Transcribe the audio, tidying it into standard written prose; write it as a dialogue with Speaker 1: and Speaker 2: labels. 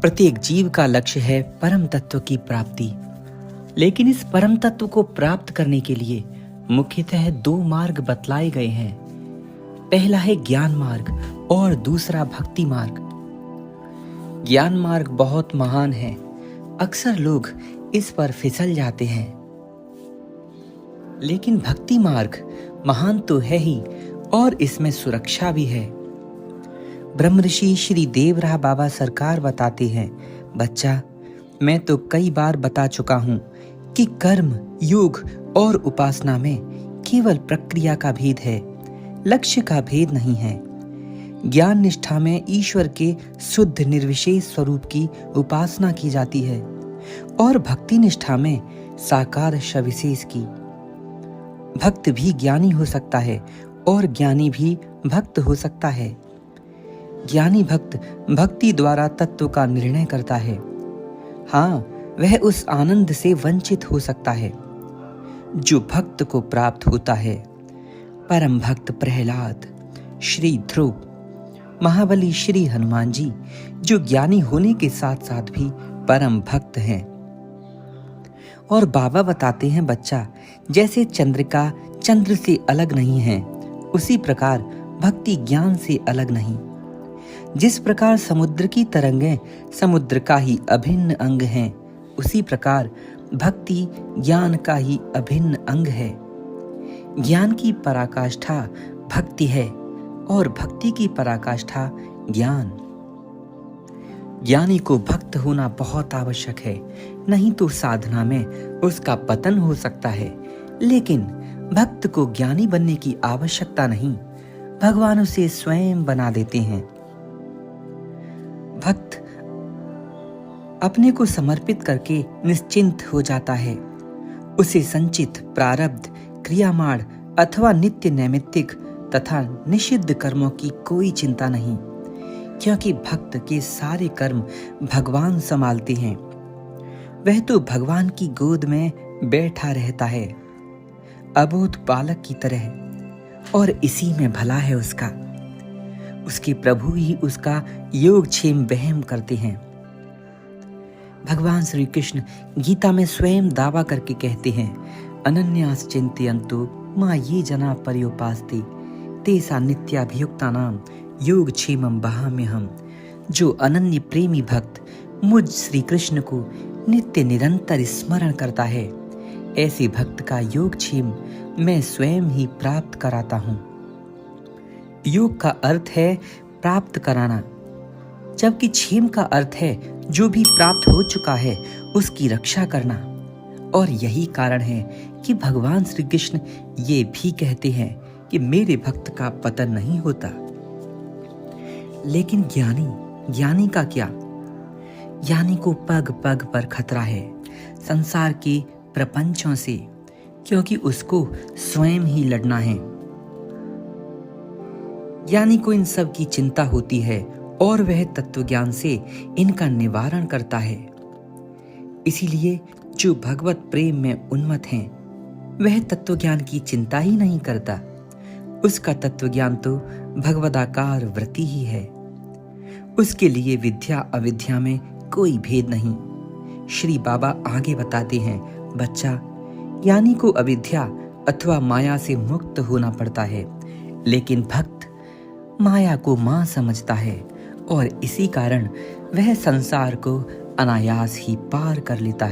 Speaker 1: प्रत्येक जीव का लक्ष्य है परम तत्व की प्राप्ति। लेकिन इस परम तत्व को प्राप्त करने के लिए मुख्यतः दो मार्ग बतलाए गए हैं। पहला है ज्ञान मार्ग और दूसरा भक्ति मार्ग। ज्ञान मार्ग बहुत महान है, अक्सर लोग इस पर फिसल जाते हैं। लेकिन भक्ति मार्ग महान तो है ही और इसमें सुरक्षा भी है। ब्रह्मऋषि श्री देवराह बाबा सरकार बताते हैं, बच्चा, मैं तो कई बार बता चुका हूं कि कर्म, योग और उपासना में केवल प्रक्रिया का भेद है, लक्ष्य का भेद नहीं है। ज्ञान निष्ठा में ईश्वर के शुद्ध निर्विशेष स्वरूप की उपासना की जाती है और भक्ति निष्ठा में साकार सविशेष की। भक्त भी ज्ञानी हो सकता है और ज्ञानी भी भक्त हो सकता है। ज्ञानी भक्त भक्ति द्वारा तत्व का निर्णय करता है। हाँ, वह उस आनंद से वंचित हो सकता है जो भक्त को प्राप्त होता है। परम भक्त प्रहलाद, श्री ध्रुव, महाबली श्री हनुमान जी जो ज्ञानी होने के साथ साथ भी परम भक्त हैं। और बाबा बताते हैं, बच्चा, जैसे चंद्रिका चंद्र से अलग नहीं है, उसी प्रकार भक्ति ज्ञान से अलग नहीं। जिस प्रकार समुद्र की तरंगें समुद्र का ही अभिन्न अंग हैं, उसी प्रकार भक्ति ज्ञान का ही अभिन्न अंग है। ज्ञान की पराकाष्ठा भक्ति है और भक्ति की पराकाष्ठा ज्ञान। ज्ञानी को भक्त होना बहुत आवश्यक है, नहीं तो साधना में उसका पतन हो सकता है। लेकिन भक्त को ज्ञानी बनने की आवश्यकता नहीं, भगवान उसे स्वयं बना देते हैं। भक्त अपने को समर्पित करके निश्चिंत हो जाता है। उसे संचित प्रारब्ध, क्रियामाण अथवा नित्य नैमित्तिक तथा निषिद्ध कर्मों की कोई चिंता नहीं, क्योंकि भक्त के सारे कर्म भगवान संभालते हैं। वह तो भगवान की गोद में बैठा रहता है, अबोध बालक की तरह, और इसी में भला है उसका। उसके प्रभु ही उसका योगक्षेम वहम करते हैं। भगवान श्री कृष्ण गीता में स्वयं दावा करके कहते हैं, अनन्यास चिंतयन्तु मां ये जना पर्युपास्ते तेसा नित्याभियुक्तानां योगक्षेमं वहाम्यहम्। जो अनन्य प्रेमी भक्त मुझ श्री कृष्ण को नित्य निरंतर स्मरण करता है, ऐसे भक्त का योगक्षेम मैं स्वयं ही प्राप्त कराता हूँ। योग का अर्थ है प्राप्त कराना, जबकि क्षेम का अर्थ है जो भी प्राप्त हो चुका है उसकी रक्षा करना। और यही कारण है कि भगवान श्री कृष्ण ये भी कहते हैं कि मेरे भक्त का पतन नहीं होता। लेकिन ज्ञानी का क्या? ज्ञानी को पग पग पर खतरा है संसार के प्रपंचों से, क्योंकि उसको स्वयं ही लड़ना है। ज्ञानी को इन सब की चिंता होती है और वह तत्व ज्ञान से इनका निवारण करता है। इसीलिए जो भगवत प्रेम में उन्मत्त हैं, वह तत्व ज्ञान की चिंता ही नहीं करता। उसका तत्व ज्ञान तो भगवदाकार वृत्ति ही है। उसके लिए विद्या अविद्या में कोई भेद नहीं। श्री बाबा आगे बताते हैं, बच्चा, ज्ञानी को अविद्या अथवा माया से मुक्त होना पड़ता है, लेकिन भक्त माया को मां समझता है और इसी कारण वह संसार को अनायास ही पार कर लेता है।